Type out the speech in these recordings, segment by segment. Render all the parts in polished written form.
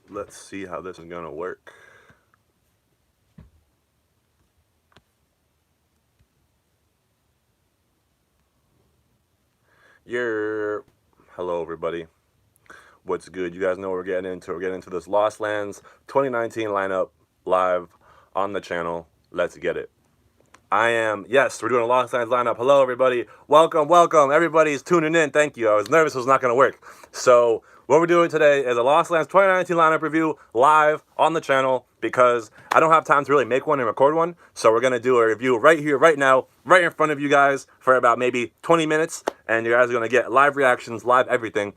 let's see how this is gonna work. Hello everybody. What's good? You guys know what we're getting into. We're getting into this Lost Lands 2019 lineup live on the channel. Let's get it. Yes, we're doing a Lost Lands lineup. Hello everybody. Welcome. Everybody's tuning in. Thank you. I was nervous it was not going to work. So what we're doing today is a Lost Lands 2019 lineup review live on the channel because I don't have time to really make one and record one. So we're going to do a review right here, right now, right in front of you guys for about maybe 20 minutes. And you guys are going to get live reactions, live everything,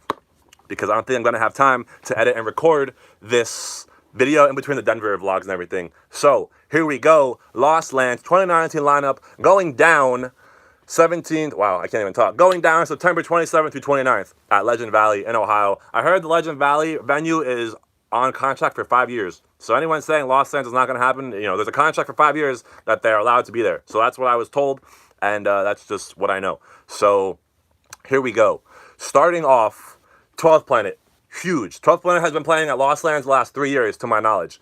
because I don't think I'm going to have time to edit and record this video in between the Denver vlogs and everything. So here we go. Lost Lands 2019 lineup going down 17th. Wow, I can't even talk. Going down September 27th through 29th at Legend Valley in Ohio. I heard the Legend Valley venue is on contract for 5 years. So anyone saying Lost Lands is not going to happen, there's a contract for 5 years that they're allowed to be there. So that's what I was told, and that's just what I know. So here we go. Starting off, 12th Planet. Huge. 12th Planet has been playing at Lost Lands the last 3 years, to my knowledge.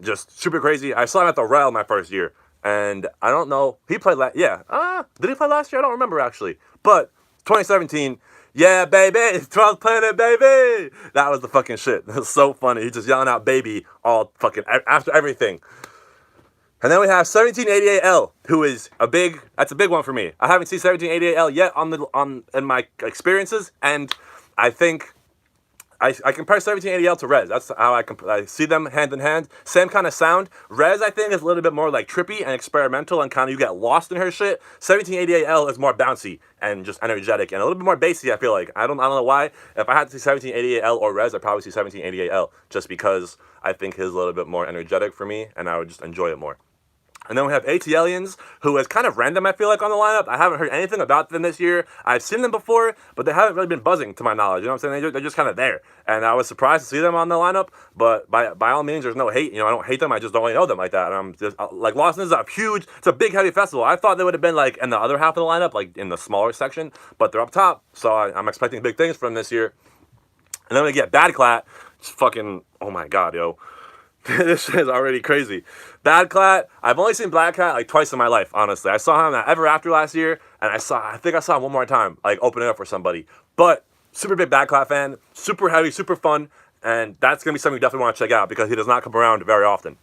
Just super crazy. I saw him at the Rail my first year. And I don't know. He played did he play last year? I don't remember, actually. But 2017, yeah, baby. 12th Planet, baby. That was the fucking shit. It was so funny. He's just yelling out baby all fucking after everything. And then we have 1788L, who is that's a big one for me. I haven't seen 1788L yet in my experiences, and I think I compare 1780L to Rez. That's how I see them hand in hand. Same kind of sound. Rez, I think, is a little bit more like trippy and experimental, and kind of you get lost in her shit. 1788L is more bouncy and just energetic and a little bit more bassy, I feel like. I don't know why. If I had to see 1788L or Rez, I'd probably see 1788L, just because I think his is a little bit more energetic for me, and I would just enjoy it more. And then we have ATLians, who is kind of random, I feel like, on the lineup. I haven't heard anything about them this year. I've seen them before, but they haven't really been buzzing, to my knowledge. You know what I'm saying? They're just kind of there. And I was surprised to see them on the lineup, but by all means, there's no hate. I don't hate them. I just don't really know them like that. And I'm just, like, Lost Lands is it's a big, heavy festival. I thought they would have been, like, in the other half of the lineup, like, in the smaller section, but they're up top. So I'm expecting big things from them this year. And then we get Bad Clat. It's fucking, oh my God, yo. This shit is already crazy. Bad Clat, I've only seen Black Cat like twice in my life, honestly. I saw him at Ever After last year, and I think I saw him one more time, like opening up for somebody. But super big Bad Clat fan, super heavy, super fun, and that's gonna be something you definitely want to check out because he does not come around very often.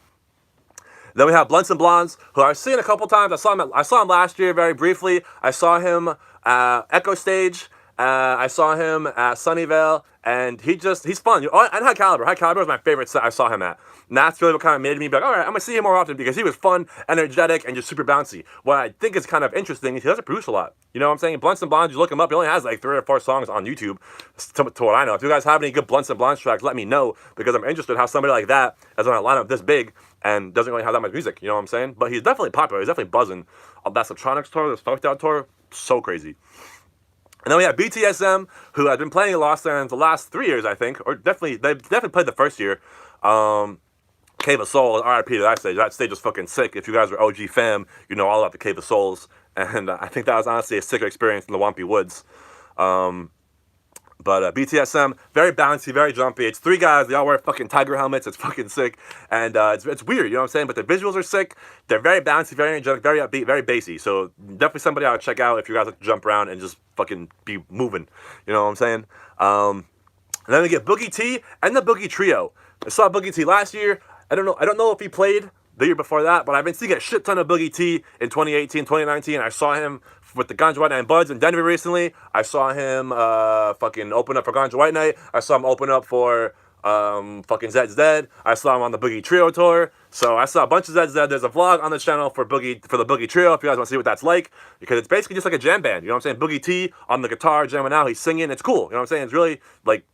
Then we have Blunts and Blondes, who I've seen a couple times. I saw him last year very briefly. I saw him Echo Stage. I saw him at Sunnyvale, and he's fun. And High Caliber. High Caliber was my favorite set I saw him at. And that's really what kind of made me be like, all right, I'm going to see him more often because he was fun, energetic, and just super bouncy. What I think is kind of interesting is he doesn't produce a lot. You know what I'm saying? Blunts and Blondes, you look him up, he only has like 3 or 4 songs on YouTube, to what I know. If you guys have any good Blunts and Blondes tracks, let me know, because I'm interested in how somebody like that is on a lineup this big and doesn't really have that much music. You know what I'm saying? But he's definitely popular. He's definitely buzzing. That Subtronics tour, this Fucked Out tour, so crazy. And then we have BTSM, who has been playing Lost Lands the last 3 years, I think, or they've definitely played the first year. Cave of Souls, RIP to that stage. That stage was fucking sick. If you guys were OG fam, you know all about the Cave of Souls, and I think that was honestly a sicker experience in the Wampy Woods. But BTSM, very bouncy, very jumpy. It's 3 guys. They all wear fucking tiger helmets. It's fucking sick. And it's weird, you know what I'm saying? But the visuals are sick. They're very bouncy, very energetic, very upbeat, very bassy. So definitely somebody I would check out if you guys like to jump around and just fucking be moving. You know what I'm saying? And then we get Boogie T and the Boogie Trio. I saw Boogie T last year. I don't know if he played the year before that, but I've been seeing a shit ton of Boogie T in 2018, 2019. I saw him with the Ganja White Night and Buds in Denver recently. I saw him fucking open up for Ganja White Night. I saw him open up for fucking Zed's Dead. I saw him on the Boogie Trio tour. So I saw a bunch of Zed's Dead. There's a vlog on the channel for the Boogie Trio if you guys want to see what that's like, because it's basically just like a jam band. You know what I'm saying? Boogie T on the guitar jamming out. He's singing. It's cool. You know what I'm saying? It's really like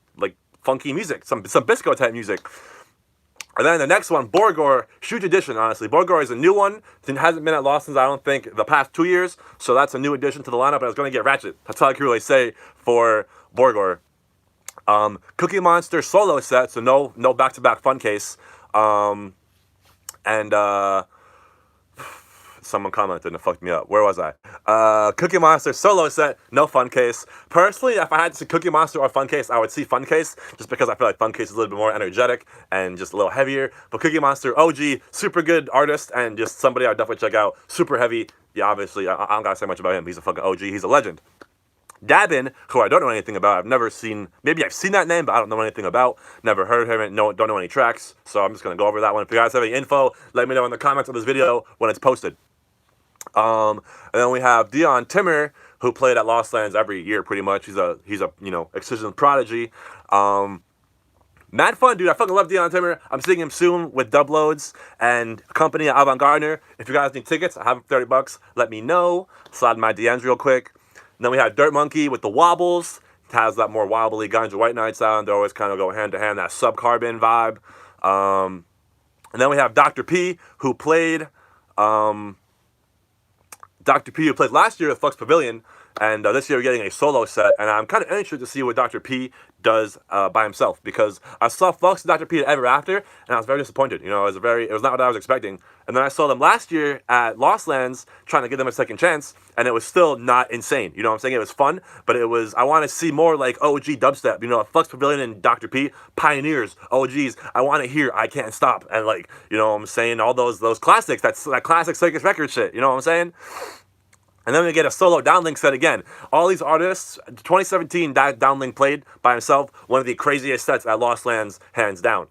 funky music, some Bisco type music. And then the next one, Borgor, huge addition, honestly. Borgor is a new one. It hasn't been at Lost Lands, I don't think, the past 2 years. So that's a new addition to the lineup, and it's going to get ratchet. That's all I can really say for Borgor. Cookie Monster solo set, so no back-to-back fun case. And Someone commented and it fucked me up. Where was I? Cookie Monster solo set, no Fun Case. Personally, if I had to see Cookie Monster or Fun Case, I would see Fun Case, just because I feel like Fun Case is a little bit more energetic and just a little heavier. But Cookie Monster, OG, super good artist and just somebody I would definitely check out. Super heavy. Yeah, obviously, I don't gotta say much about him. He's a fucking OG. He's a legend. Dabin, who I don't know anything about, I've never seen, maybe I've seen that name, but I don't know anything about, never heard of him, don't know any tracks, so I'm just going to go over that one. If you guys have any info, let me know in the comments of this video when it's posted. And then we have Dion Timmer, who played at Lost Lands every year pretty much. He's a you know, Excision prodigy. Mad fun, dude. I fucking love Dion Timmer. I'm seeing him soon with Dub Loads and company at Avant Gardner. If you guys need tickets, I have them for $30. Let me know. Slide in my DMs real quick. And then we have Dirt Monkey with the Wobbles. It has that more wobbly Ganja White Night sound. They always kind of go hand to hand, that sub-carbon vibe. And then we have Dr. P, who played last year at Flux Pavilion. And this year we're getting a solo set, and I'm kind of interested to see what Dr. P does by himself, because I saw Flux and Dr. P at Ever After, and I was very disappointed. You know, it was not what I was expecting. And then I saw them last year at Lost Lands, trying to give them a second chance, and it was still not insane. You know what I'm saying? It was fun, but I want to see more like OG dubstep. You know, Flux Pavilion and Dr. P, pioneers, OGs. I want to hear I Can't Stop, and like, you know what I'm saying, all those classics, that classic Circus Records shit. You know what I'm saying? And then we get a solo downlink set again. All these artists, 2017 downlink played by himself, one of the craziest sets at Lost Lands, hands down.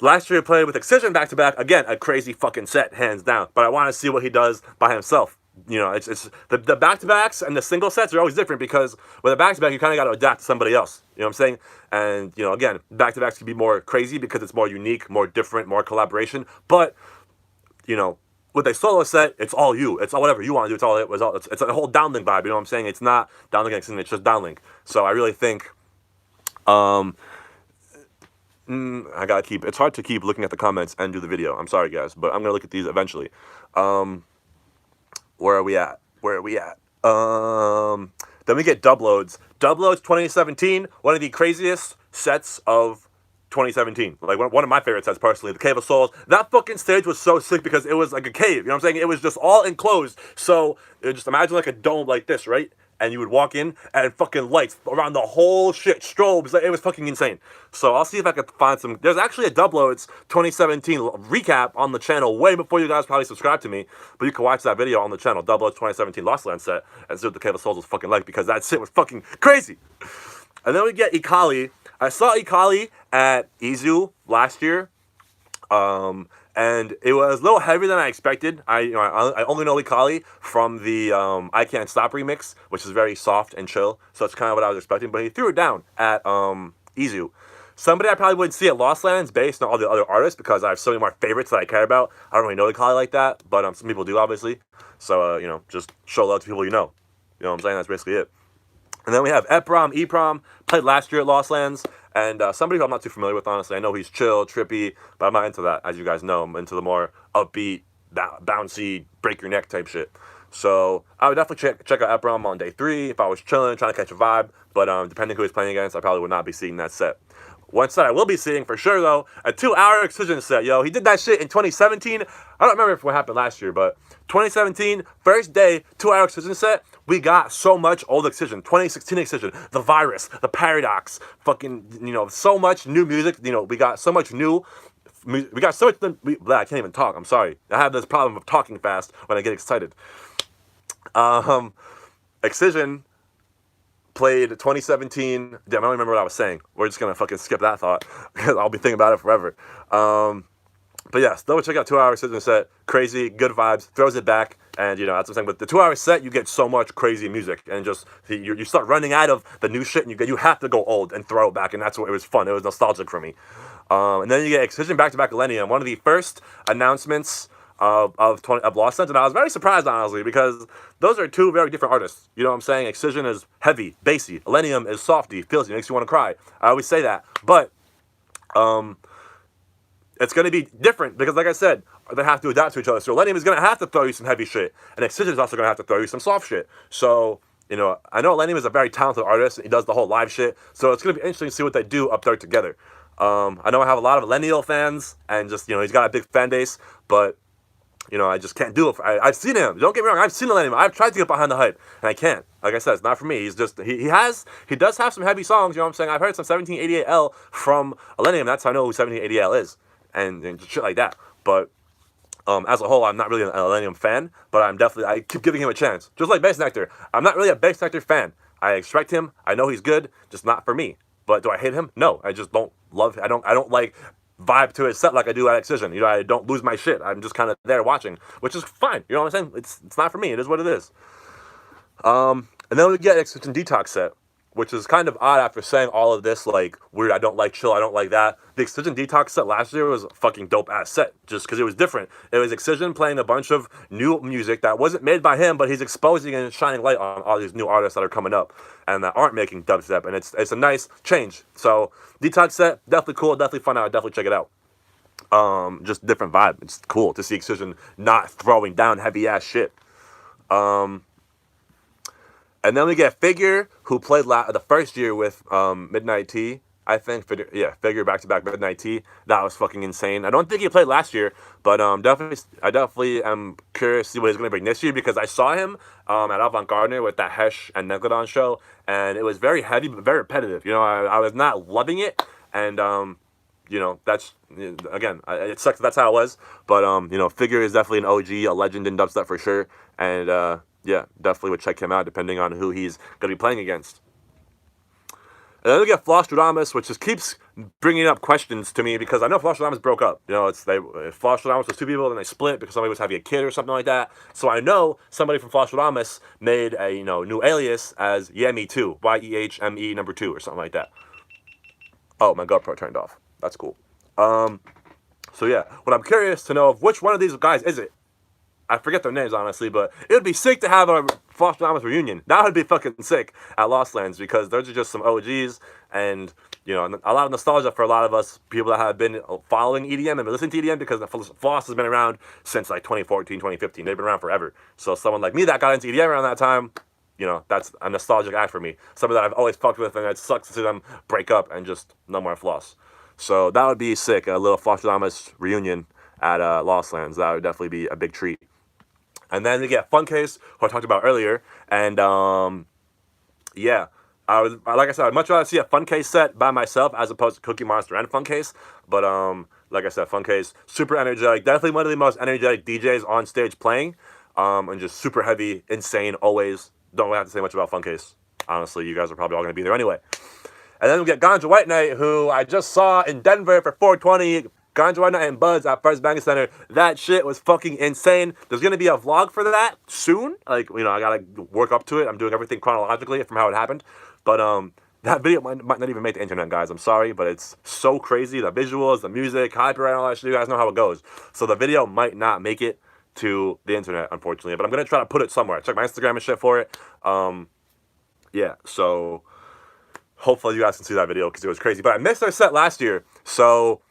Last year he played with Excision back-to-back, again, a crazy fucking set, hands down. But I want to see what he does by himself. You know, it's the back-to-backs and the single sets are always different, because with a back-to-back, you kind of got to adapt to somebody else. You know what I'm saying? And, you know, again, back-to-backs can be more crazy because it's more unique, more different, more collaboration. But, you know, with a solo set, it's all you. It's all whatever you want to do. It's a whole downlink vibe. You know what I'm saying? It's not downlink Excision, it's just downlink. So I really think, it's hard to keep looking at the comments and do the video. I'm sorry, guys, but I'm gonna look at these eventually. Where are we at? Then we get Dub Loads. Dub Loads 2017, one of the craziest sets of 2017. Like one of my favorite sets personally, the Cave of Souls. That fucking stage was so sick because it was like a cave, you know what I'm saying? It was just all enclosed. So just imagine like a dome like this, right? And you would walk in and fucking lights around the whole shit, strobes. Like, it was fucking insane. So I'll see if I can find some. There's actually a Dub Loads 2017 recap on the channel way before you guys probably subscribe to me. But you can watch that video on the channel, Dub Loads 2017 Lost Land set, and see what the Cave of Souls was fucking like, because that shit was fucking crazy. And then we get Ikali. I saw Ikali at Izu last year, and it was a little heavier than I expected. I only know Ikali from the I Can't Stop remix, which is very soft and chill, so it's kind of what I was expecting. But he threw it down at Izu. Somebody I probably wouldn't see at Lost Lands based on all the other artists, because I have so many more favorites that I care about. I don't really know Ikali like that, but some people do, obviously. So you know, just show love to people you know. You know what I'm saying? That's basically it. And then we have EPROM, played last year at Lost Lands, and somebody who I'm not too familiar with, honestly. I know he's chill, trippy, but I'm not into that, as you guys know. I'm into the more upbeat, bouncy, break your neck type shit. So I would definitely check out EPROM on day 3 if I was chilling, trying to catch a vibe, but depending who he's playing against, I probably would not be seeing that set. One set I will be seeing for sure, though, a 2-hour Excision set. Yo, he did that shit in 2017. I don't remember what happened last year, but 2017, first day, 2-hour Excision set. We got so much old Excision, 2016 Excision, The Virus, The Paradox, fucking, you know, so much new music. You know, we got so much new. We got so much. I can't even talk. I'm sorry. I have this problem of talking fast when I get excited. Excision played 2017. Damn, I don't remember what I was saying. We're just gonna fucking skip that thought because I'll be thinking about it forever. But yes, double check out 2-hour Excision set. Crazy, good vibes. Throws it back, and you know that's what I'm saying. With the 2-hour set, you get so much crazy music, and just you start running out of the new shit, and you have to go old and throw it back, and that's what it was fun. It was nostalgic for me. And then you get Excision back-to-back Millennium, one of the first announcements of Lost Lands, and I was very surprised, honestly, because those are two very different artists. You know what I'm saying? Excision is heavy, bassy. Millennium is softy, feels you, makes you want to cry. I always say that, but it's going to be different because, like I said, they have to adapt to each other. So Millennium is going to have to throw you some heavy shit, and Excision is also going to have to throw you some soft shit. So, you know, I know Millennium is a very talented artist. He does the whole live shit, so it's going to be interesting to see what they do up there together. I know I have a lot of Millennial fans, and just, you know, he's got a big fan base, but you know, I just can't do it. I've seen him. Don't get me wrong. I've seen Millennium. I've tried to get behind the hype, and I can't. Like I said, it's not for me. He's just he does have some heavy songs. You know what I'm saying? I've heard some 1788L from Millennium. That's how I know who 1788L is, and shit like that. But as a whole, I'm not really an Millennium fan. But I keep giving him a chance. Just like Bass Nectar. I'm not really a Bass Nectar fan. I expect him. I know he's good. Just not for me. But do I hate him? No. I just don't love. I don't like vibe to his set like I do at Excision. You know, I don't lose my shit. I'm just kind of there watching, which is fine. You know what I'm saying? It's not for me. It is what it is. And then we get Excision Detox set, which is kind of odd after saying all of this, like, weird, I don't like chill, I don't like that. The Excision Detox set last year was a fucking dope-ass set, just because it was different. It was Excision playing a bunch of new music that wasn't made by him, but he's exposing and shining light on all these new artists that are coming up and that aren't making dubstep, and it's a nice change. So, Detox set, definitely cool, definitely fun out, definitely check it out. Just different vibe. It's cool to see Excision not throwing down heavy-ass shit. And then we get Figure, who played the first year with Midnight Tea. I think, Figure back-to-back Midnight Tea. That was fucking insane. I don't think he played last year, but I definitely am curious to see what he's going to bring this year, because I saw him at Avant Gardner with that Hesh and Megalodon show, and it was very heavy but very repetitive. You know, I was not loving it, and you know, that's, again, it sucks that's how it was, but you know, Figure is definitely an OG, a legend in dubstep for sure, and yeah, definitely would check him out depending on who he's going to be playing against. And then we get Flosstradamus, which just keeps bringing up questions to me, because I know Flosstradamus broke up. You know, Flosstradamus was two people, then they split because somebody was having a kid or something like that. So I know somebody from Flosstradamus made a, you know, new alias as Yehme2, YEHME number 2 or something like that. Oh, my GoPro turned off. That's cool. So yeah, what I'm curious to know of which one of these guys is it. I forget their names, honestly, but it would be sick to have a Flosstradamus reunion. That would be fucking sick at Lost Lands, because those are just some OGs, and, you know, a lot of nostalgia for a lot of us, people that have been following EDM and listening to EDM, because Floss has been around since, like, 2014, 2015. They've been around forever. So someone like me that got into EDM around that time, you know, that's a nostalgic act for me. Something that I've always fucked with, and it sucks to see them break up and just no more Floss. So that would be sick, a little Flosstradamus reunion at Lost Lands. That would definitely be a big treat. And then we get Funcase, who I talked about earlier, and yeah, like I said, I'd much rather see a Funcase set by myself as opposed to Cookie Monster and Funcase. But like I said, Funcase, super energetic, definitely one of the most energetic DJs on stage playing, and just super heavy, insane, always. Don't really have to say much about Funcase. Honestly, you guys are probably all going to be there anyway. And then we get Ganja White Knight, who I just saw in Denver for 420. Ganja White Knight and Buds at First Banking Center. That shit was fucking insane. There's going to be a vlog for that soon. Like, you know, I got to work up to it. I'm doing everything chronologically from how it happened. But that video might not even make the internet, guys. I'm sorry, but it's so crazy. The visuals, the music, copyright, all that shit. You guys know how it goes. So the video might not make it to the internet, unfortunately. But I'm going to try to put it somewhere. Check my Instagram and shit for it. Yeah, so hopefully you guys can see that video, because it was crazy. But I missed their set last year, so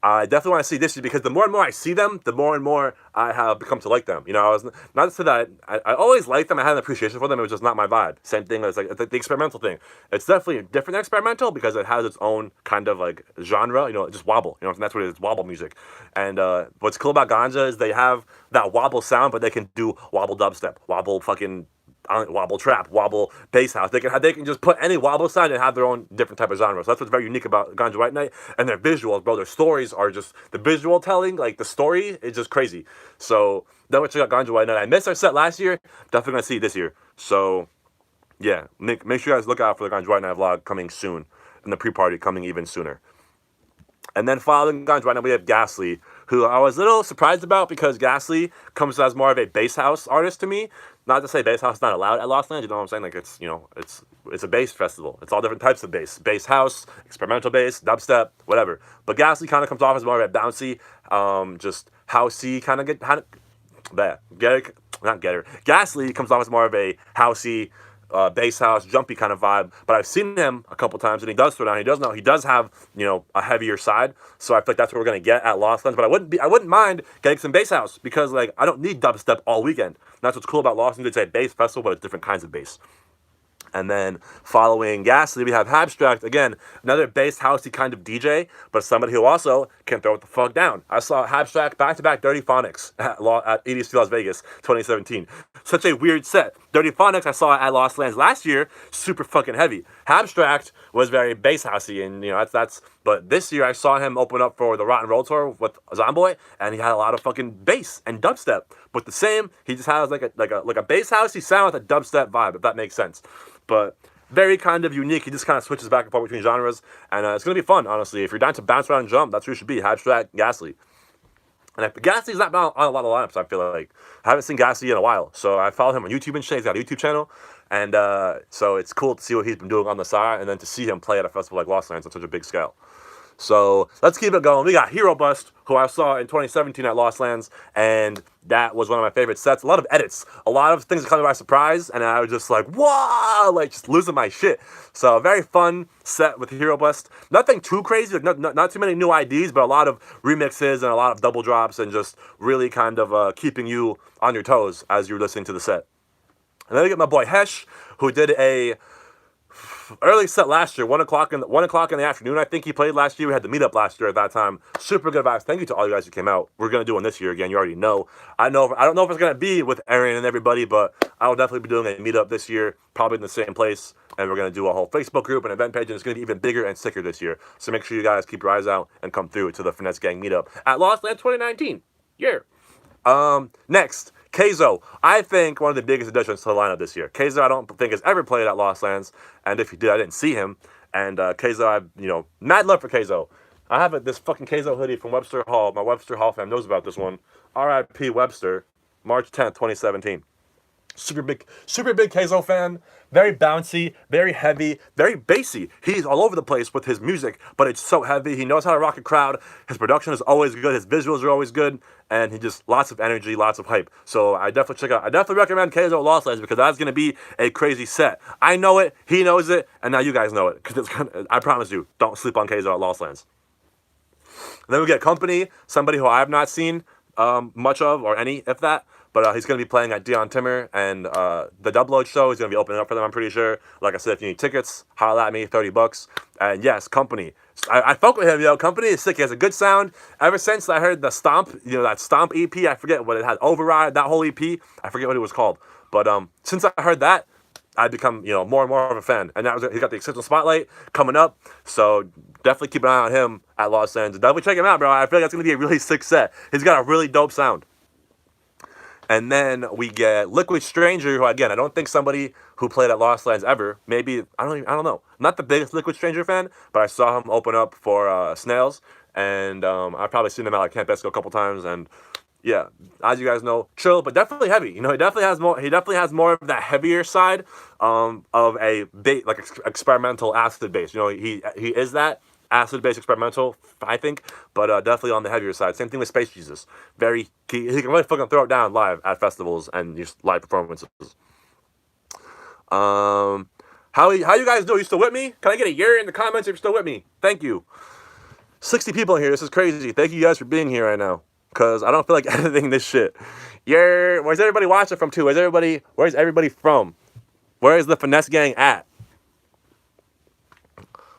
I definitely want to see this year, because the more and more I see them, the more and more I have become to like them. You know, I was not to say that I always liked them. I had an appreciation for them. It was just not my vibe. Same thing as like the experimental thing. It's definitely different than experimental, because it has its own kind of like genre. You know, just wobble. You know, and that's what it is, wobble music. And what's cool about Ganja is they have that wobble sound, but they can do wobble dubstep, wobble fucking wobble trap, wobble bass house. They can just put any wobble sound and have their own different type of genre. So that's what's very unique about Ganja White Knight. And their visuals, bro, their stories are just, the visual telling, like the story is just crazy. So definitely check out Ganja White Knight. I missed our set last year, definitely gonna see it this year. So yeah, make sure you guys look out for the Ganja White Knight vlog coming soon, and the pre-party coming even sooner. And then following Ganja White Knight, we have Ghastly, who I was a little surprised about, because Ghastly comes as more of a bass house artist to me. Not to say bass house is not allowed at Lost Lands, you know what I'm saying? Like, it's, you know, it's a bass festival. It's all different types of bass. Bass house, experimental bass, dubstep, whatever. But Ghastly kind of comes off as more of a bouncy, just housey kind of Ghastly comes off as more of a housey, bass house, jumpy kind of vibe. But I've seen him a couple times, and he does throw down. He does have, you know, a heavier side. So I feel like that's what we're gonna get at Lost Lands. But I wouldn't mind getting some bass house, because like I don't need dubstep all weekend. And that's what's cool about Lost Lands. It's a bass festival, but it's different kinds of bass. And then following Ghastly, we have Abstract. Again, another bass housey kind of DJ, but somebody who also can throw it the fuck down. I saw Abstract back-to-back Dirty Phonics at EDC Las Vegas 2017. Such a weird set. Dirty Phonics I saw at Lost Lands last year, super fucking heavy. Abstract was very bass housey, and that's. But this year I saw him open up for the Rock and Roll Tour with Zomboy, and he had a lot of fucking bass and dubstep. But the same, he just has like a bass housey sound with a dubstep vibe, if that makes sense. But very kind of unique. He just kind of switches back and forth between genres, and it's going to be fun, honestly. If you're down to bounce around and jump, that's who you should be. Abstract, Ghastly. And Ghastly's not on a lot of lineups, I feel like. I haven't seen Ghastly in a while, so I follow him on YouTube and shit. He's got a YouTube channel, and so it's cool to see what he's been doing on the side, and then to see him play at a festival like Lost Lands on such a big scale. So let's keep it going. We got Hero Bust, who I saw in 2017 at Lost Lands, and that was one of my favorite sets. A lot of edits, a lot of things that caught me by surprise, and I was just like, wow, like just losing my shit. So a very fun set with Hero Bust. Nothing too crazy, like not too many new IDs, but a lot of remixes and a lot of double drops, and just really kind of keeping you on your toes as you're listening to the set. And then we get my boy Hesh, who did a early set last year, 1 o'clock in the afternoon. I think he played last year. We had the meetup last year at that time. Super good vibes. Thank you to all you guys who came out. We're gonna do one this year again. You already know. I don't know if it's gonna be with Aaron and everybody, but I'll definitely be doing a meetup this year, probably in the same place. And we're gonna do a whole Facebook group and event page, and it's gonna be even bigger and sicker this year. So make sure you guys keep your eyes out and come through to the Finesse Gang meetup at Lost Land 2019. Yeah. Next. Keizo, I think one of the biggest additions to the lineup this year. Keizo, I don't think has ever played at Lost Lands, and if he did, I didn't see him. And Keizo, mad love for Keizo. I have this fucking Keizo hoodie from Webster Hall. My Webster Hall fam knows about this one. R.I.P. Webster, March 10th, 2017. Super big Keizo fan. Very bouncy, very heavy, very bassy. He's all over the place with his music, but it's so heavy. He knows how to rock a crowd. His production is always good. His visuals are always good, and he just lots of energy, lots of hype. So I definitely recommend Keizo at Lost Lands, because that's gonna be a crazy set. I know it, he knows it, and now you guys know it. Because I promise you, don't sleep on Keizo at Lost Lands. And then we get Company, somebody who I have not seen much of, or any, if that. But he's going to be playing at Dion Timmer, and the Dubload show is going to be opening up for them, I'm pretty sure. Like I said, if you need tickets, holla at me, $30. And yes, Company. I fuck with him, Company is sick. He has a good sound. Ever since I heard the Stomp, that Stomp EP, I forget what it had, Override, that whole EP, I forget what it was called. But since I heard that, I've become, more and more of a fan. And he got the Exceptional Spotlight coming up, so definitely keep an eye on him at Lost Angeles. Definitely check him out, bro. I feel like that's going to be a really sick set. He's got a really dope sound. And then we get Liquid Stranger, who, again, I don't think somebody who played at Lost Lands ever. Maybe, I don't know. I'm not the biggest Liquid Stranger fan, but I saw him open up for Snails. And I've probably seen him at Camp Esco a couple times. And yeah, as you guys know, chill, but definitely heavy. He definitely has more of that heavier side of a experimental acid bass. He is that acid-based experimental, I think, but definitely on the heavier side. Same thing with Space Jesus. He can really fucking throw it down live at festivals and just live performances. How you guys doing? You still with me? Can I get a year in the comments if you're still with me? Thank you. 60 people in here. This is crazy. Thank you guys for being here right now, because I don't feel like editing this shit. Where's everybody watching from too? Where's everybody from? Where is the Finesse Gang at?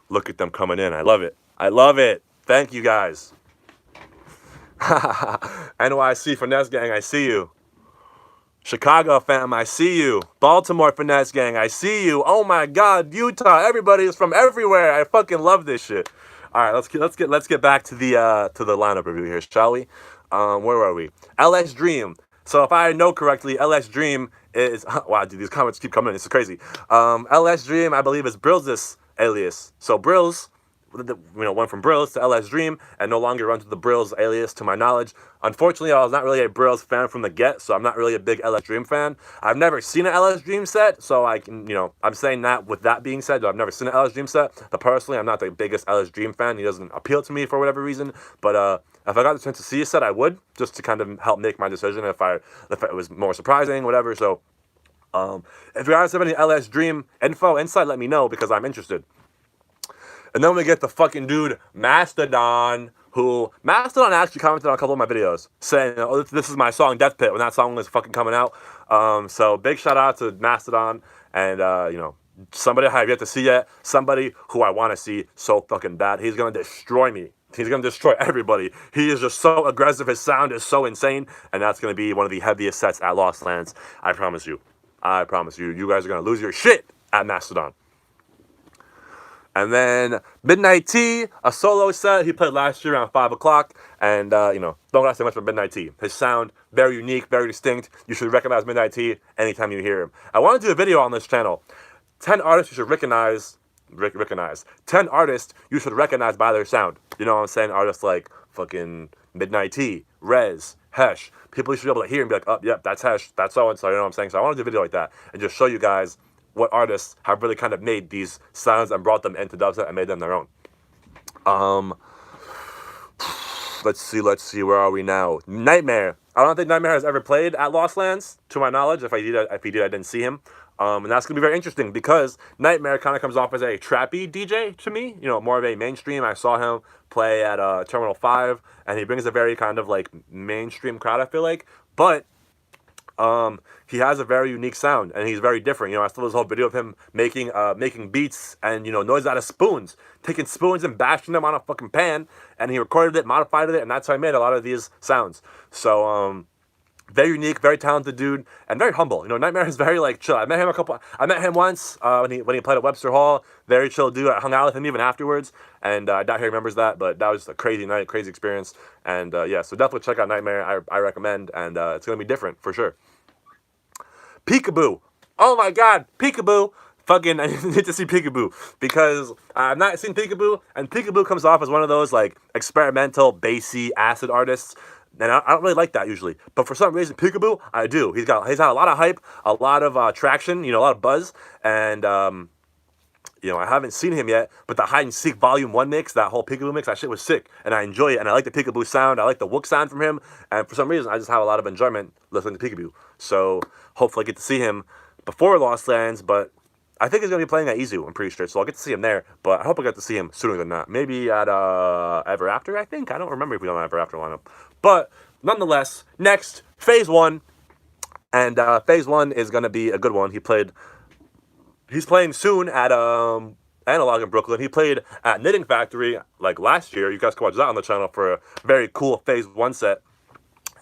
Look at them coming in. I love it. Thank you guys. NYC Finesse Gang, I see you. Chicago fam, I see you. Baltimore Finesse Gang, I see you. Oh my God, Utah, everybody is from everywhere. I fucking love this shit. All right, let's get back to the lineup review here, shall we? Where were we? LS Dream. So if I know correctly, LS Dream is wow, dude, these comments keep coming in. This is crazy. LS Dream, I believe, is Brills' alias. So Brills, went from Brills to LS Dream, and no longer runs with the Brills alias, to my knowledge. Unfortunately, I was not really a Brills fan from the get, so I'm not really a big LS Dream fan. I've never seen an LS Dream set, so I can, I'm saying that with that being said, I've never seen an LS Dream set. But personally, I'm not the biggest LS Dream fan. He doesn't appeal to me for whatever reason. But if I got the chance to see a set, I would, just to kind of help make my decision if it was more surprising, whatever. So if you guys have any LS Dream insight, let me know, because I'm interested. And then we get the fucking dude, Mastodon, who actually commented on a couple of my videos saying, oh, this is my song, Death Pit, when that song was fucking coming out. So big shout out to Mastodon, and, somebody I have yet to see yet, somebody who I want to see so fucking bad. He's going to destroy me. He's going to destroy everybody. He is just so aggressive. His sound is so insane, and that's going to be one of the heaviest sets at Lost Lands. I promise you. I promise you. You guys are going to lose your shit at Mastodon. And then Midnight T, a solo set he played last year around 5 o'clock. And, you know, don't gotta say much about Midnight T. His sound, very unique, very distinct. You should recognize Midnight T anytime you hear him. I want to do a video on this channel. 10 artists you should recognize. 10 artists you should recognize by their sound. You know what I'm saying? Artists like fucking Midnight T, Rez, Hesh. People you should be able to hear and be like, oh, yep, that's Hesh, that's so-and-so. You know what I'm saying? So I want to do a video like that and just show you guys what artists have really kind of made these sounds and brought them into dubstep and made them their own. Let's see, where are we now? Nightmare. I don't think Nightmare has ever played at Lost Lands, to my knowledge. If he did, I didn't see him. And that's going to be very interesting because Nightmare kind of comes off as a trappy DJ to me, you know, more of a mainstream. I saw him play at Terminal 5, and he brings a very kind of like mainstream crowd, I feel like. But he has a very unique sound, and he's very different. You know, I saw this whole video of him making beats and, you know, noise out of spoons, taking spoons and bashing them on a fucking pan, and he recorded it, modified it, and that's how he made a lot of these sounds. So, very unique, very talented dude, and very humble. You know, Nightmare is very like chill. I met him once when he played at Webster Hall. Very chill dude. I hung out with him even afterwards, and I doubt he remembers that, but that was a crazy night, crazy experience. And yeah, so definitely check out Nightmare. I recommend, and it's gonna be different for sure. Peekaboo. Oh my god, Peekaboo. Fucking, I need to see Peekaboo because I've not seen Peekaboo, and Peekaboo comes off as one of those like experimental, bassy, acid artists. And I don't really like that usually, but for some reason, Peekaboo, I do. He's had a lot of hype, a lot of traction, you know, a lot of buzz, and you know, I haven't seen him yet, but the Hide and Seek Volume 1 mix, that whole Peekaboo mix, that shit was sick, and I enjoy it, and I like the Peekaboo sound, I like the Wook sound from him, and for some reason, I just have a lot of enjoyment listening to Peekaboo. So hopefully I get to see him before Lost Lands, but I think he's going to be playing at Izu, I'm pretty sure, so I'll get to see him there, but I hope I get to see him sooner than that. Maybe at Ever After, I think? I don't remember if we don't have Ever After lineup. But nonetheless, next, Phase 1, and Phase 1 is going to be a good one. He's playing soon at Analog in Brooklyn. He played at Knitting Factory like last year. You guys can watch that on the channel for a very cool Phase 1 set.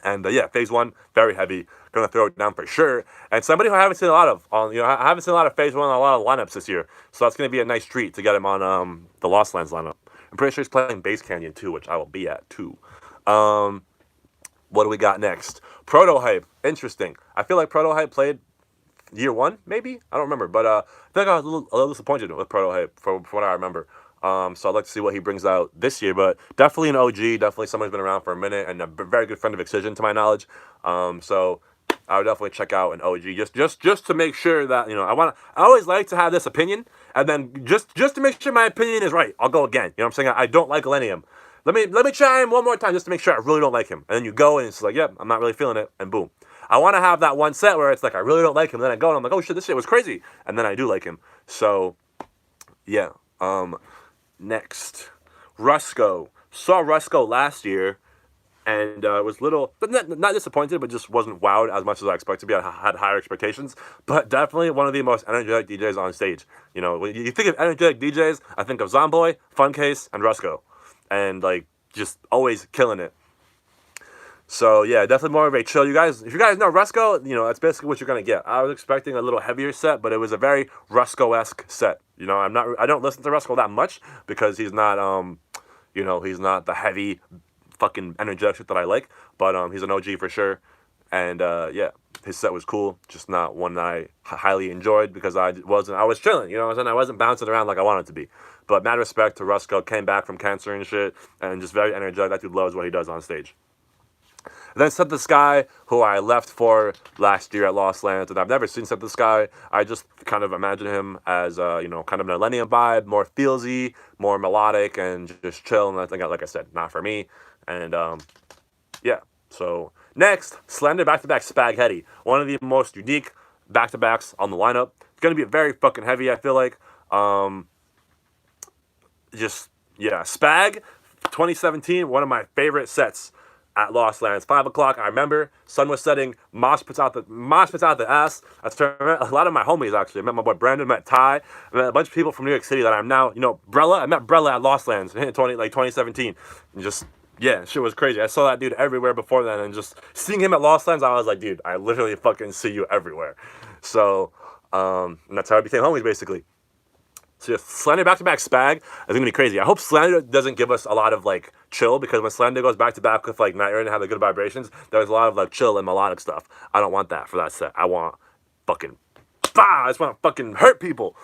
And yeah, Phase 1, very heavy. Gonna throw it down for sure. And somebody who I haven't seen a lot of I haven't seen a lot of Phase 1 on a lot of lineups this year. So that's gonna be a nice treat to get him on the Lost Lands lineup. I'm pretty sure he's playing Bass Canyon too, which I will be at too. What do we got next? Proto Hype. Interesting. I feel like Proto Hype played year 1, maybe? I don't remember. But I think I was a little disappointed with Proto Hype from what I remember. So I'd like to see what he brings out this year. But definitely an OG. Definitely someone who's been around for a minute. And a very good friend of Excision, to my knowledge. So I would definitely check out an OG. Just to make sure that, you know, I always like to have this opinion. And then just to make sure my opinion is right, I'll go again. You know what I'm saying? I don't like Millennium. Let me try him one more time just to make sure I really don't like him. And then you go and it's like, yep, I'm not really feeling it. And boom. I want to have that one set where it's like, I really don't like him. Then I go and I'm like, oh shit, this shit was crazy. And then I do like him. So, yeah. Next. Rusko. Saw Rusko last year and was not disappointed, but just wasn't wowed as much as I expected to be. I had higher expectations. But definitely one of the most energetic DJs on stage. You know, when you think of energetic DJs, I think of Zomboy, Funcase, and Rusko. And like, just always killing it. So yeah, definitely more of a chill. If you guys know Rusko, you know, that's basically what you're gonna get. I was expecting a little heavier set, but it was a very Rusko-esque set. You know, I don't listen to Rusko that much because he's not, you know, he's not the heavy, fucking energetic shit that I like. But he's an OG for sure. And yeah, his set was cool, just not one that I highly enjoyed because I was chilling. You know what I'm saying? I wasn't bouncing around like I wanted to be. But mad respect to Rusko, came back from cancer and shit, and just very energetic. That dude loves what he does on stage. And then Set the Sky, who I left for last year at Lost Lands, and I've never seen Set the Sky. I just kind of imagine him as, you know, kind of an Millennium vibe, more feelsy, more melodic, and just chill. And I think, like I said, not for me. And yeah, so next, Slender back-to-back Spaghetti, one of the most unique back-to-backs on the lineup. It's gonna be very fucking heavy, I feel like. Just yeah, Spag 2017, one of my favorite sets at Lost Lands. 5 o'clock, I remember. Sun was setting. Mosh puts out the ass. That's a lot of my homies, actually. I met my boy Brandon, met Ty. I met a bunch of people from New York City that I'm now, Brella. I met Brella at Lost Lands in 2017. And just, yeah, shit was crazy. I saw that dude everywhere before then. And just seeing him at Lost Lands, I was like, dude, I literally fucking see you everywhere. So, and that's how I became homies, basically. So yeah, Slender back-to-back spag is gonna be crazy. I hope Slender doesn't give us a lot of like chill, because when Slender goes back-to-back with like Night Rain and have the good vibrations, there's a lot of like chill and melodic stuff. I don't want that for that set. I want fucking I just want to fucking hurt people,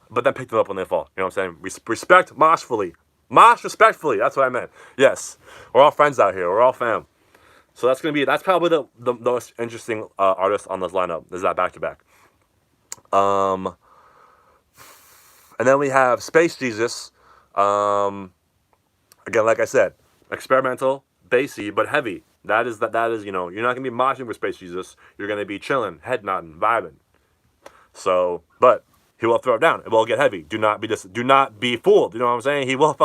but then pick them up when they fall. You know what I'm saying? Respect moshfully. Mosh respectfully. That's what I meant. Yes, we're all friends out here. We're all fam. So that's probably the most interesting artist on this lineup. Is that back-to-back. And then we have Space Jesus. Again, like I said, experimental, bassy, but heavy. That is, you're not going to be moshing for Space Jesus. You're going to be chilling, head nodding, vibing. So, but he will throw it down. It will get heavy. Do not be fooled. You know what I'm saying? He will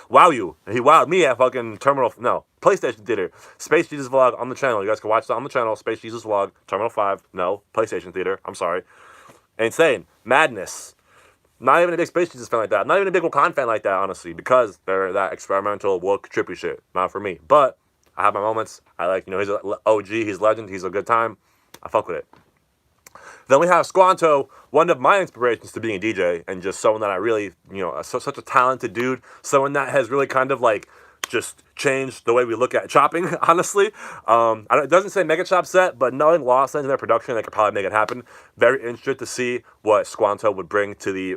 wow you. He wowed me at fucking PlayStation Theater. Space Jesus vlog on the channel. You guys can watch that on the channel. Space Jesus vlog, Terminal 5. No, PlayStation Theater. I'm sorry. Insane. Madness. Not even a big Space Jesus fan like that. Not even a big Wakan fan like that, honestly, because they're that experimental, woke, trippy shit. Not for me. But I have my moments. I like, he's an OG, he's a legend, he's a good time. I fuck with it. Then we have Squanto, one of my inspirations to being a DJ, and just someone that I really, such a talented dude, someone that has really kind of like just changed the way we look at chopping, honestly. It doesn't say Mega Chop set, but knowing Lost Lands and their production, they could probably make it happen. Very interested to see what Squanto would bring to the,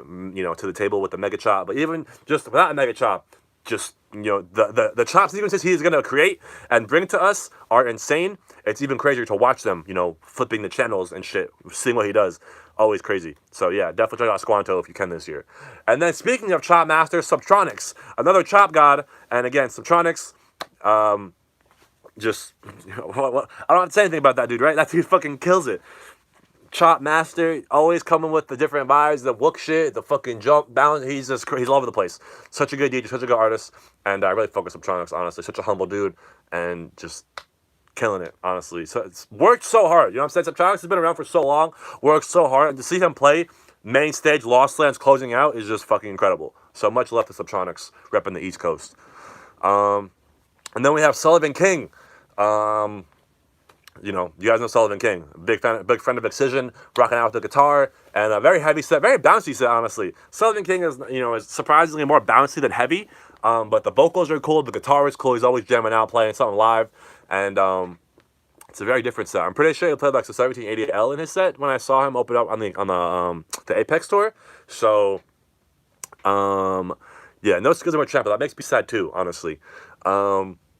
to the table with the Mega Chop. But even just without a Mega Chop, just, the chop sequences he's going to create and bring to us are insane. It's even crazier to watch them, flipping the channels and shit, seeing what he does. Always crazy. So yeah, definitely check out Squanto if you can this year. And then speaking of chop master, Subtronics, another chop god. And again, Subtronics, I don't have to say anything about that dude, right? That dude fucking kills it. Chop master, always coming with the different vibes, the wook shit, the fucking jump, balance. He's all over the place. Such a good DJ, such a good artist. And I really focus on Subtronics, honestly. Such a humble dude. And just killing it, honestly. So it's worked so hard. You know what I'm saying? Subtronics has been around for so long, worked so hard, and to see him play main stage Lost Lands closing out is just fucking incredible. So much love to Subtronics repping the East Coast. And then we have Sullivan King. You guys know Sullivan King, big friend of Excision, rocking out with the guitar, and a very heavy set, very bouncy set, honestly. Sullivan King is surprisingly more bouncy than heavy, but the vocals are cool, the guitar is cool. He's always jamming out, playing something live. And it's a very different set. I'm pretty sure he played like the 1780L in his set when I saw him open up on the Apex tour. So, yeah, no skills in my trap, but that makes me sad too, honestly.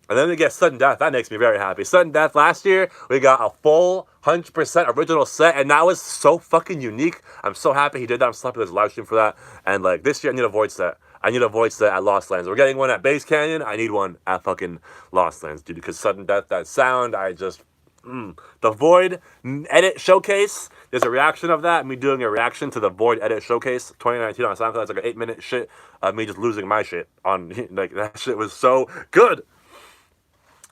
And then we get Sudden Death. That makes me very happy. Sudden Death last year, we got a full 100% original set, and that was so fucking unique. I'm so happy he did that. I'm so happy there's a live stream for that. And like this year, I need a Void set. I need a Void set at Lost Lands. We're getting one at Base Canyon. I need one at fucking Lost Lands, dude. Because Sudden Death, that sound, the Void edit showcase. There's a reaction of that. Me doing a reaction to the Void edit showcase 2019 on SoundCloud. It's like an 8-minute shit of me just losing my shit on like that shit was so good.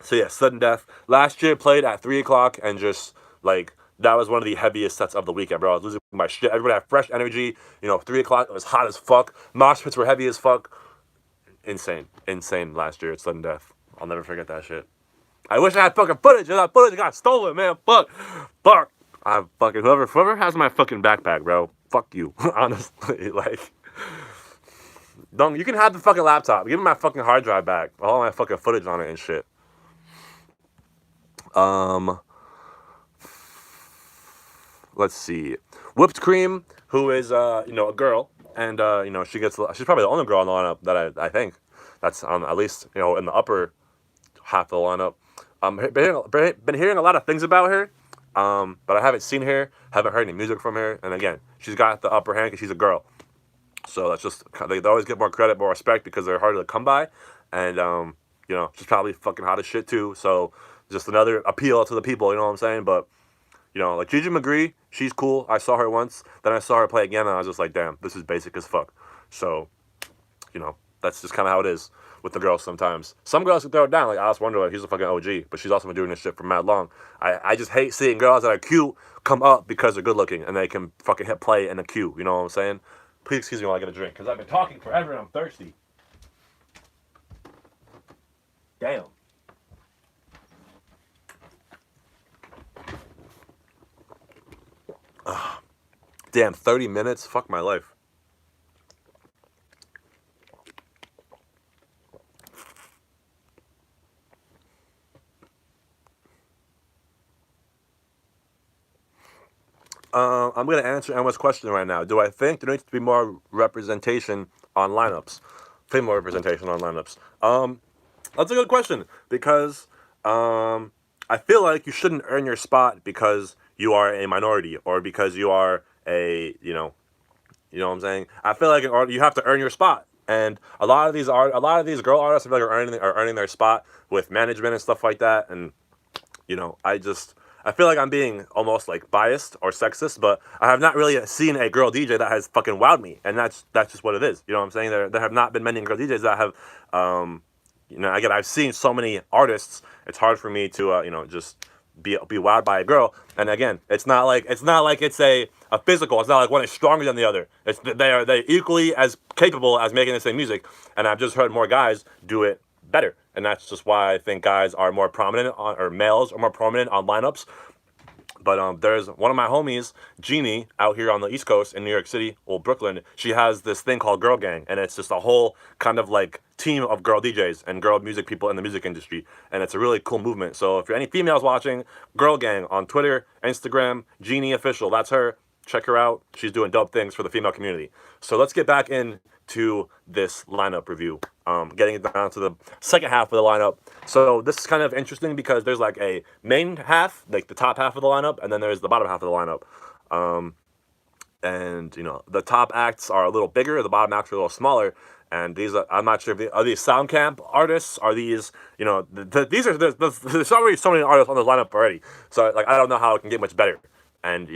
So yeah, Sudden Death. Last year played at 3 o'clock and just like that was one of the heaviest sets of the weekend, bro. I was losing my shit. Everybody had fresh energy. 3 o'clock, it was hot as fuck. Mosh pits were heavy as fuck. Insane last year at Sudden Death. I'll never forget that shit. I wish I had fucking footage. That footage got stolen, man. Fuck. I fucking whoever has my fucking backpack, bro. Fuck you. Honestly, like. You can have the fucking laptop. Give me my fucking hard drive back. All my fucking footage on it and shit. Let's see. Whipped Cream, who is a girl, and she's probably the only girl in the lineup that I think that's at least in the upper half of the lineup. Been hearing a lot of things about her, but I haven't seen her, haven't heard any music from her, and again, she's got the upper hand because she's a girl. So that's just they always get more credit, more respect because they're harder to come by, and she's probably fucking hot as shit too. So just another appeal to the people, you know what I'm saying? But like Gigi McGree, she's cool. I saw her once, then I saw her play again, and I was just like, damn, this is basic as fuck. So that's just kind of how it is. with the girls sometimes. Some girls can throw it down, like Alice Wonderland. He's a fucking OG, but she's also been doing this shit for mad long. I just hate seeing girls that are cute come up because they're good looking and they can fucking hit play in a queue. You know what I'm saying? Please excuse me while I get a drink, because I've been talking forever and I'm thirsty. Damn. Damn, 30 minutes? Fuck my life. I'm going to answer Emma's question right now. Do I think there needs to be more representation on lineups? Female representation on lineups. That's a good question, because I feel like you shouldn't earn your spot because you are a minority or because you are a, you know what I'm saying? I feel like you have to earn your spot. And a lot of these girl artists, I feel like are earning their spot with management and stuff like that. And I feel like I'm being almost like biased or sexist, but I have not really seen a girl DJ that has fucking wowed me, and that's just what it is. You know what I'm saying? There have not been many girl DJs that have, again, I've seen so many artists. It's hard for me to, just be wowed by a girl. And again, it's not like it's a physical. It's not like one is stronger than the other. They equally as capable as making the same music. And I've just heard more guys do it better. And that's just why I think guys are more prominent or males are more prominent on lineups. But there's one of my homies, Jeannie, out here on the East Coast in New York City, or Brooklyn. She has this thing called Girl Gang, and it's just a whole kind of like team of girl DJs and girl music people in the music industry. And it's a really cool movement. So if you're any females watching, Girl Gang on Twitter, Instagram, Jeannie Official, that's her. Check her out. She's doing dope things for the female community. So let's get back into this lineup review. Getting it down to the second half of the lineup. So this is kind of interesting because there's like a main half, like the top half of the lineup, and then there's the bottom half of the lineup. And the top acts are a little bigger, the bottom acts are a little smaller. And these I'm not sure if are these sound camp artists, are these, these are there's already so many artists on the lineup already. So like I don't know how it can get much better. And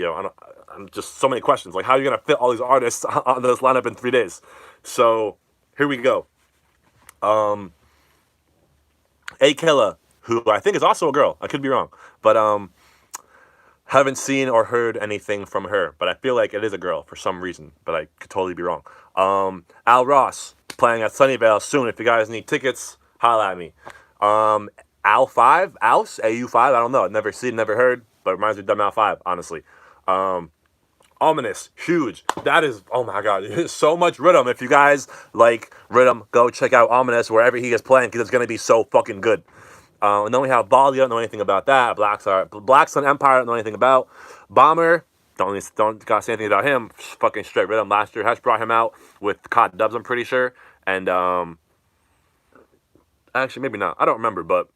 I'm just so many questions. Like, how are you gonna fit all these artists on this lineup in 3 days? So here we go. A Killa, who I think is also a girl. I could be wrong, but haven't seen or heard anything from her. But I feel like it is a girl for some reason. But I could totally be wrong. Al Ross playing at Sunnyvale soon. If you guys need tickets, holla at me. Al5, AU5. I don't know. I've never seen, never heard. But it reminds me of Dumb Al5, honestly. Ominous, huge. That is, oh my god, there's so much rhythm. If you guys like rhythm, go check out Ominous wherever he is playing, because it's gonna be so fucking good. And then we have Baldy, don't know anything about that. Black Sun Empire, don't know anything about. Bomber, don't gotta say anything about him. Fucking straight rhythm. Last year, Hesh brought him out with Cot Dubs, I'm pretty sure. And actually maybe not. I don't remember, but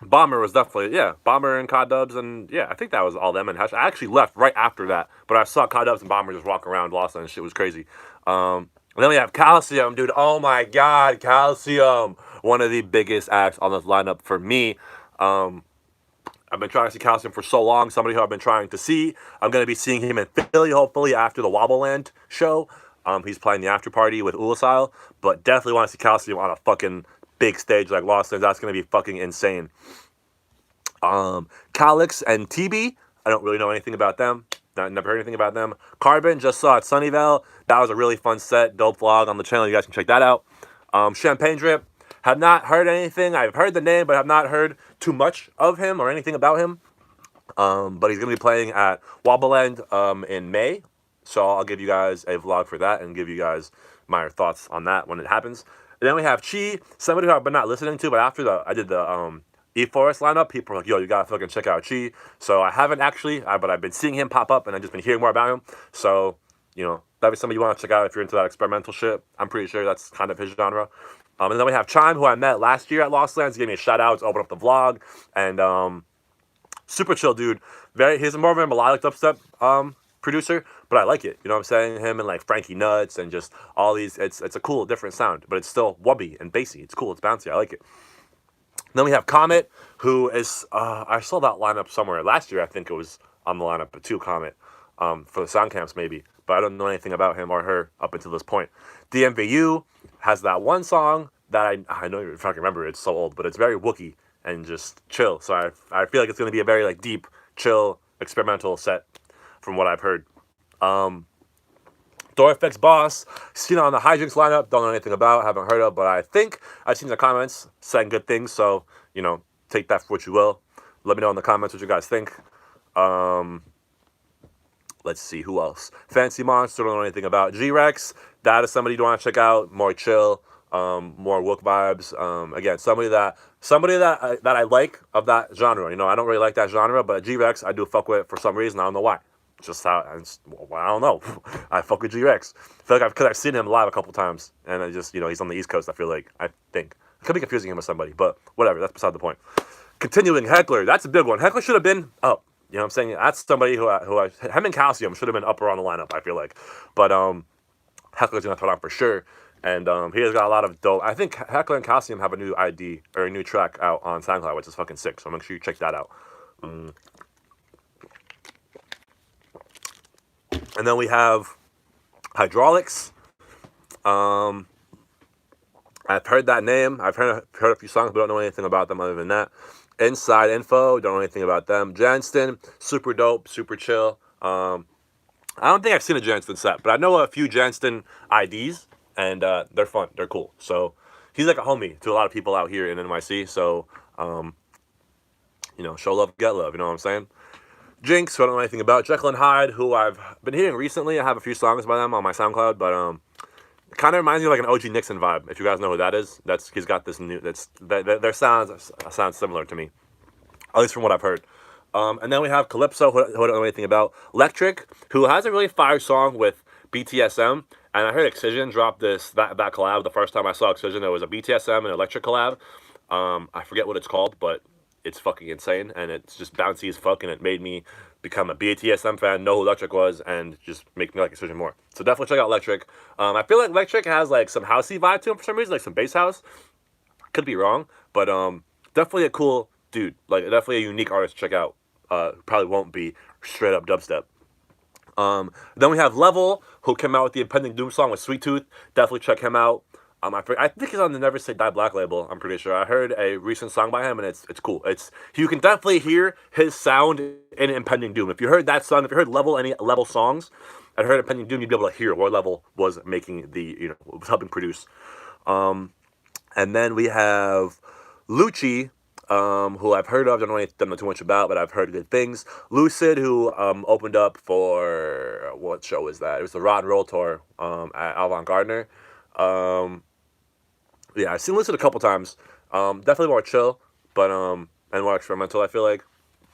Bomber was definitely, Bomber and Cod Dubs, and I think that was all them and Hesh. I actually left right after that, but I saw Cod Dubs and Bomber just walk around Lost and shit was crazy. And then we have Calcium, dude. Oh my god, Calcium. One of the biggest acts on this lineup for me. I've been trying to see Calcium for so long, somebody who I've been trying to see. I'm going to be seeing him in Philly, hopefully, after the Wobbleland show. He's playing the after party with Ulasile, but definitely want to see Calcium on a fucking big stage like Lost Lands. That's going to be fucking insane. Calix and TB, I don't really know anything about them. Never heard anything about them. Carbon, just saw at Sunnyvale. That was a really fun set. Dope vlog on the channel. You guys can check that out. Champagne Drip, have not heard anything. I've heard the name, but have not heard too much of him or anything about him. But he's going to be playing at Wobbleland in May. So I'll give you guys a vlog for that and give you guys my thoughts on that when it happens. And then we have Chi, somebody who I've been not listening to, but after I did the E-Forest lineup, people are like, yo, you gotta fucking check out Chi. So I haven't actually, but I've been seeing him pop up and I've just been hearing more about him. So, that'd be somebody you want to check out if you're into that experimental shit. I'm pretty sure that's kind of his genre. And then we have Chime, who I met last year at Lost Lands. He gave me a shout out to open up the vlog. And super chill dude. He's more of a melodic dubstep producer, but I like it. You know what I'm saying? Him and like Frankie Nuts and just all these. It's a cool, different sound, but it's still wubby and bassy. It's cool. It's bouncy. I like it. Then we have Comet, who is I saw that lineup somewhere last year. I think it was on the lineup, but two Comet for the sound camps maybe, but I don't know anything about him or her up until this point. DMVU has that one song that I know if I can remember, it's so old, but it's very Wookiee and just chill. So I feel like it's gonna be a very like deep, chill, experimental set from what I've heard. DoorFX Boss, seen it on the Hijinks lineup, don't know anything about, haven't heard of, but I think I've seen the comments saying good things, so, you know, take that for what you will. Let me know in the comments what you guys think. Let's see, who else? Fancy Monster, don't know anything about. G-Rex, that is somebody you want to check out, more chill, more Wook vibes. Again, somebody that I like of that genre. You know, I don't really like that genre, but G-Rex, I do fuck with for some reason, I don't know why. Just how, I don't know. I fuck with G-Rex. I feel like because I've seen him live a couple times, and I just, you know, he's on the East Coast, I think. I could be confusing him with somebody, but whatever, that's beside the point. Continuing, Heckler, that's a big one. Heckler should have been up. You know what I'm saying? That's somebody who him and Calcium should have been upper on the lineup, I feel like. But Heckler's going to throw it on for sure. And he has got a lot of dope. I think Heckler and Calcium have a new ID, or a new track out on SoundCloud, which is fucking sick. So make sure you check that out. And then we have Hydraulics. I've heard that name. I've heard a few songs, but don't know anything about them other than that. Inside Info, don't know anything about them. Janston, super dope, super chill. I don't think I've seen a Janston set, but I know a few Janston IDs, and they're fun, they're cool. So he's like a homie to a lot of people out here in NYC. So you know, show love, get love. You know what I'm saying? Jinx, who I don't know anything about. Jekyll and Hyde, who I've been hearing recently. I have a few songs by them on my SoundCloud, but it kind of reminds me of like an OG Nixon vibe. If you guys know who that is, he's got this new. Their sounds similar to me, at least from what I've heard. And then we have Calypso, who I don't know anything about. Electric, who has a really fire song with BTSM, and I heard Excision drop that collab. The first time I saw Excision, it was a BTSM and Electric collab. I forget what it's called, but it's fucking insane, and it's just bouncy as fuck, and it made me become a BTSM fan, know who Electric was, and just make me like Excision more. So definitely check out Electric. I feel like Electric has like some housey vibe to him for some reason, like some bass house. Could be wrong, but definitely a cool dude. Like definitely a unique artist to check out. Probably won't be straight up dubstep. Then we have Level, who came out with the Impending Doom song with Sweet Tooth. Definitely check him out. I think he's on the Never Say Die Black label. I'm pretty sure. I heard a recent song by him, and it's cool. You can definitely hear his sound in Impending Doom. If you heard that song, if you heard any Level songs, and heard Impending Doom, you'd be able to hear what Level was making was helping produce. And then we have Lucci, who I've heard of. Don't know too much about, but I've heard good things. Lucid, who opened up for what show was that? It was the Rock and Roll tour at Avant Gardner. Yeah, I've seen Lucid a couple times. Definitely more chill, but and more experimental. I feel like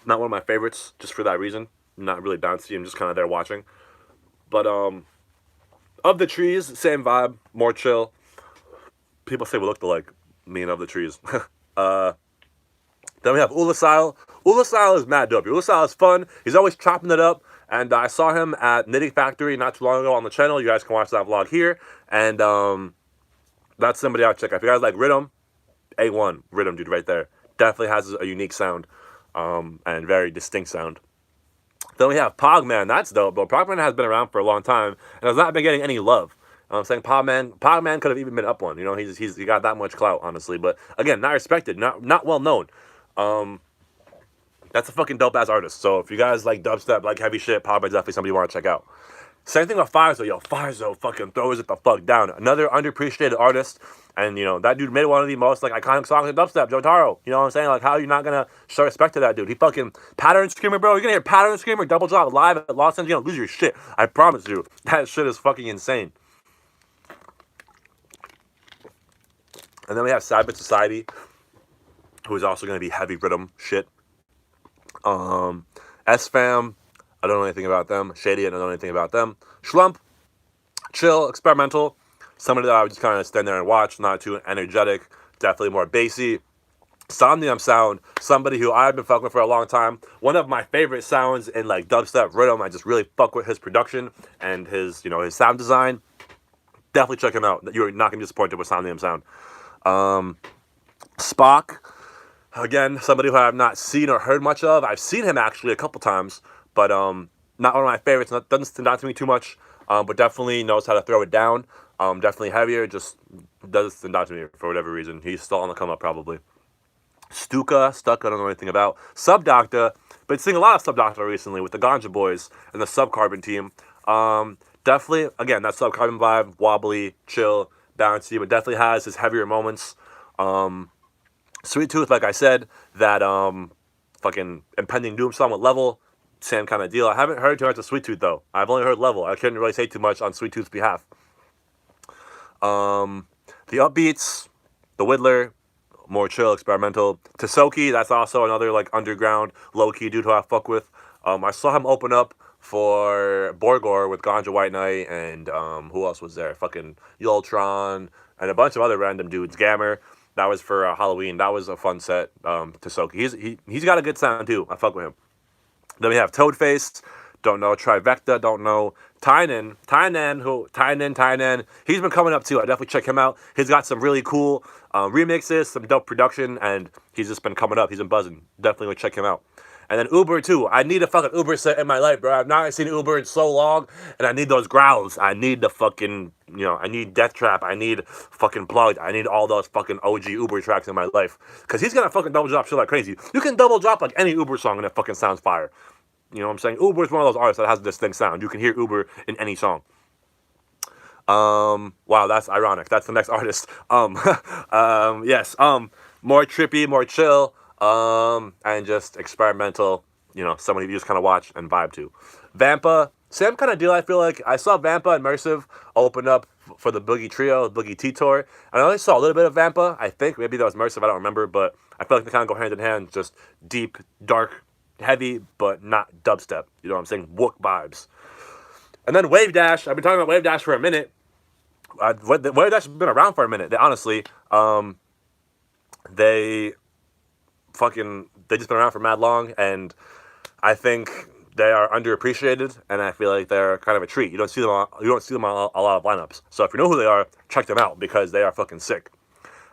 not one of my favorites, just for that reason. Not really bouncy. I'm just kind of there watching. But Of the Trees, same vibe, more chill. People say we look alike, me and Of the Trees. Then we have Ulasile. Ulasile is mad dope. Ulasile is fun. He's always chopping it up. And I saw him at Knitting Factory not too long ago on the channel. You guys can watch that vlog here. And that's somebody I'll check out. If you guys like Rhythm, A1. Rhythm, dude, right there. Definitely has a unique sound. And very distinct sound. Then we have Pogman. That's dope. But Pogman has been around for a long time and has not been getting any love. I'm saying Pogman could have even been up one. You know, he got that much clout, honestly. But again, not respected, not well known. That's a fucking dope ass artist. So if you guys like dubstep, like heavy shit, Pogman's definitely somebody you want to check out. Same thing with Fireside. Yo, Fireside fucking throws it the fuck down. Another underappreciated artist. And, you know, that dude made one of the most, like, iconic songs in dubstep, Jotaro. You know what I'm saying? Like, how are you not going to show respect to that dude? He fucking Pattern Screamer, bro. You're going to hear Pattern Screamer double drop live at Los Angeles. You're going to lose your shit. I promise you. That shit is fucking insane. And then we have Cyber Society, who is also going to be heavy rhythm shit. S-Fam, I don't know anything about them. Shady, I don't know anything about them. Schlump, chill, experimental. Somebody that I would just kind of stand there and watch, not too energetic, definitely more bassy. Somnium Sound, somebody who I've been fucking with for a long time. One of my favorite sounds in like dubstep rhythm. I just really fuck with his production and his sound design. Definitely check him out. You're not gonna be disappointed with Somnium Sound. Spock, again, somebody who I have not seen or heard much of. I've seen him actually a couple times, but Not one of my favorites. Doesn't stand out to me too much, but definitely knows how to throw it down. Definitely heavier. Just doesn't stand out to me for whatever reason. He's still on the come up probably. Stuka, I don't know anything about. Sub Doctor, been seeing a lot of Sub Doctor recently with the Ganja Boys and the Sub Carbon team. Definitely, again, that Sub Carbon vibe, wobbly, chill, bouncy, but definitely has his heavier moments. Sweet Tooth, like I said, that fucking Impending Doom song with Level, same kind of deal. I haven't heard too much of Sweet Tooth though. I've only heard Level. I couldn't really say too much on Sweet Tooth's behalf. The Upbeats, the Whittler, more chill, experimental. Tisoki, that's also another like underground, low-key dude who I fuck with. I saw him open up for Borgor with Ganja White Knight, and who else was there? Fucking Yultron, and a bunch of other random dudes. Gammer, that was for Halloween. That was a fun set. Tisoki, he's got a good sound too. I fuck with him. Then we have Toadface, don't know. Trivecta, don't know. Tynan, he's been coming up too. I definitely check him out. He's got some really cool remixes, some dope production, and he's just been coming up. He's been buzzing. Definitely go check him out. And then Uber too. I need a fucking Uber set in my life, bro. I've not seen Uber in so long, and I need those growls. I need the fucking, I need Death Trap. I need fucking Plugged. I need all those fucking OG Uber tracks in my life. Because he's gonna fucking double drop shit like crazy. You can double drop like any Uber song and it fucking sounds fire. You know what I'm saying? Uber is one of those artists that has a distinct sound. You can hear Uber in any song. Wow, that's ironic. That's the next artist. Yes. More trippy, more chill, and just experimental. Somebody you just kind of watch and vibe to. Vampa, same kind of deal. I feel like I saw Vampa and Mersive open up for the Boogie Trio, Boogie T Tour, and I only saw a little bit of Vampa. I think maybe that was Mersive. I don't remember, but I feel like they kind of go hand in hand. Just deep, dark, heavy, but not dubstep. You know what I'm saying? Wook vibes. And then Wave Dash. I've been talking about Wave Dash for a minute. Wave Dash has been around for a minute. They honestly, they just been around for mad long, and I think they are underappreciated, and I feel like they're kind of a treat. You don't see them on a lot of lineups. So if you know who they are, check them out because they are fucking sick.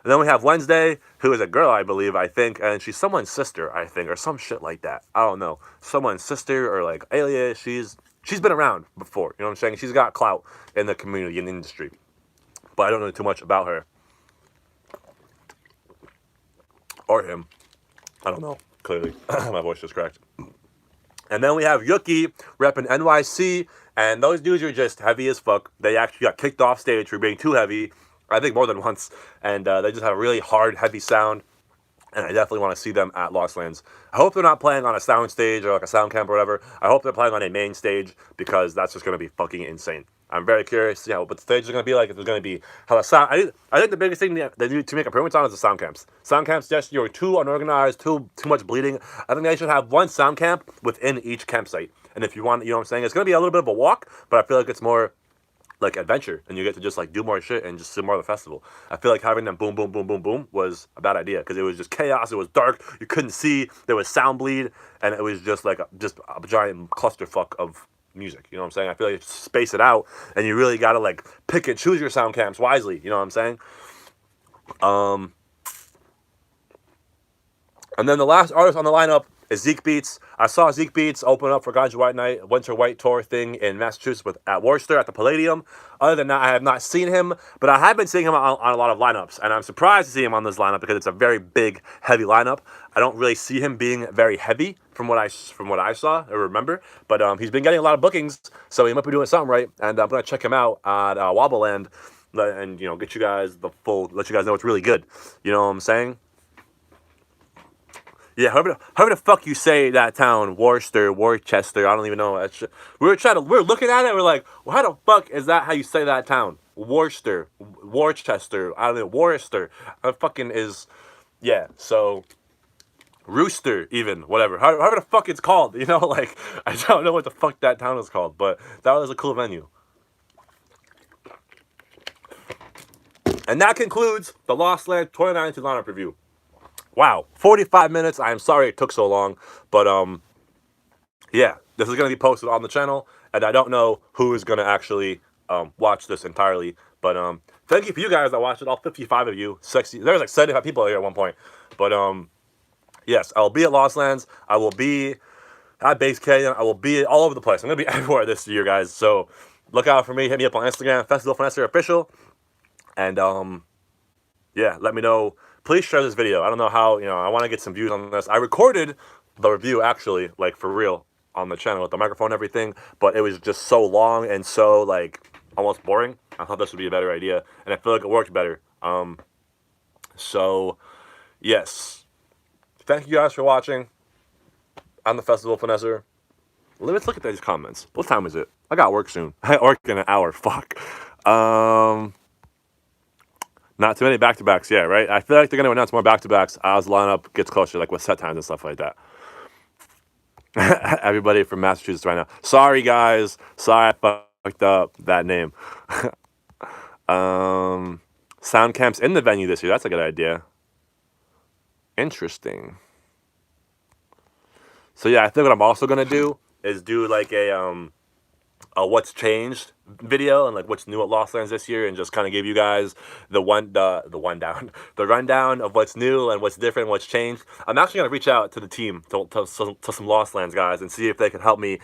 And then we have Wednesday, who is a girl, I believe, I think, and she's someone's sister, I think, or some shit like that. I don't know. Someone's sister or like alias. She's been around before. You know what I'm saying? She's got clout in the community, in the industry. But I don't know too much about her. Or him. I don't know. Clearly. My voice just cracked. And then we have Yuki repping NYC, and those dudes are just heavy as fuck. They actually got kicked off stage for being too heavy. I think more than once, and they just have a really hard, heavy sound, and I definitely want to see them at Lost Lands. I hope they're not playing on a sound stage or like a sound camp or whatever. I hope they're playing on a main stage because that's just going to be fucking insane. I'm very curious to see what the stage is going to be like. If there's going to be how the sound. I think the biggest thing they need to make improvements on is the sound camps. Sound camps, just you're too unorganized, too much bleeding. I think they should have one sound camp within each campsite. And if you want, you know what I'm saying, it's going to be a little bit of a walk, but I feel like it's more like adventure, and you get to just like do more shit and just see more of the festival. I feel like having them boom, boom, boom, boom, boom was a bad idea because it was just chaos. It was dark. You couldn't see. There was sound bleed, and it was just like a giant clusterfuck of music. You know what I'm saying? I feel like you space it out, and you really gotta like pick and choose your sound camps wisely. You know what I'm saying? And then the last artist on the lineup is Zeke Beats. I saw Zeke Beats open up for Ganja White Night, Winter White Tour thing in Massachusetts at Worcester at the Palladium. Other than that, I have not seen him, but I have been seeing him on a lot of lineups, and I'm surprised to see him on this lineup because it's a very big, heavy lineup. I don't really see him being very heavy from what I saw or remember, but he's been getting a lot of bookings, so he might be doing something right, and I'm gonna check him out at Wobbleland, and get you guys let you guys know it's really good. You know what I'm saying? Yeah, however the fuck you say that town, Worcester, I don't even know. We were looking at it, we're like, well, how the fuck is that how you say that town? Worcester, I don't know, Worcester. Fucking is, yeah, so, Rooster, even, whatever. However the fuck it's called, like, I don't know what the fuck that town is called, but that was a cool venue. And that concludes the Lost Land 2019 lineup review. Wow, 45 minutes. I am sorry it took so long, but yeah, this is going to be posted on the channel, and I don't know who is going to actually watch this entirely, but thank you for you guys that watched it, all 55 of you. Sexy. There was like 75 people here at one point, but yes, I'll be at Lost Lands. I will be at Base Canyon. I will be all over the place. I'm going to be everywhere this year, guys. So look out for me. Hit me up on Instagram, Festival Finesser Official. And, yeah, let me know. Please share this video. I don't know how, I want to get some views on this. I recorded the review, actually, like, for real, on the channel with the microphone and everything. But it was just so long and so, like, almost boring. I thought this would be a better idea. And I feel like it worked better. So, yes. Thank you guys for watching. I'm the Festival Finesser. Let's look at these comments. What time is it? I got work soon. I work in an hour. Fuck. Not too many back-to-backs. Yeah, right? I feel like they're going to announce more back-to-backs as the lineup gets closer, like with set times and stuff like that. Everybody from Massachusetts right now. Sorry, guys. Sorry I fucked up that name. Sound camps in the venue this year. That's a good idea. Interesting. So yeah, I think what I'm also gonna do is do like a what's changed video and like what's new at Lost Lands this year, and just kind of give you guys the rundown of what's new and what's different, what's changed. I'm actually gonna reach out to the team, to some Lost Lands guys, and see if they can help me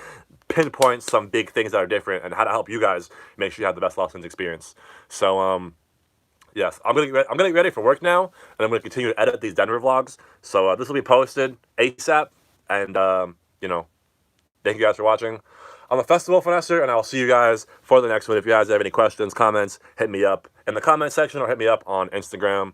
pinpoint some big things that are different and how to help you guys make sure you have the best Lost Lands experience. So yes, I'm gonna get ready for work now, and I'm gonna continue to edit these Denver vlogs. So this will be posted ASAP, and thank you guys for watching. I'm a Festival Finesser, and I'll see you guys for the next one. If you guys have any questions, comments, hit me up in the comment section or hit me up on Instagram.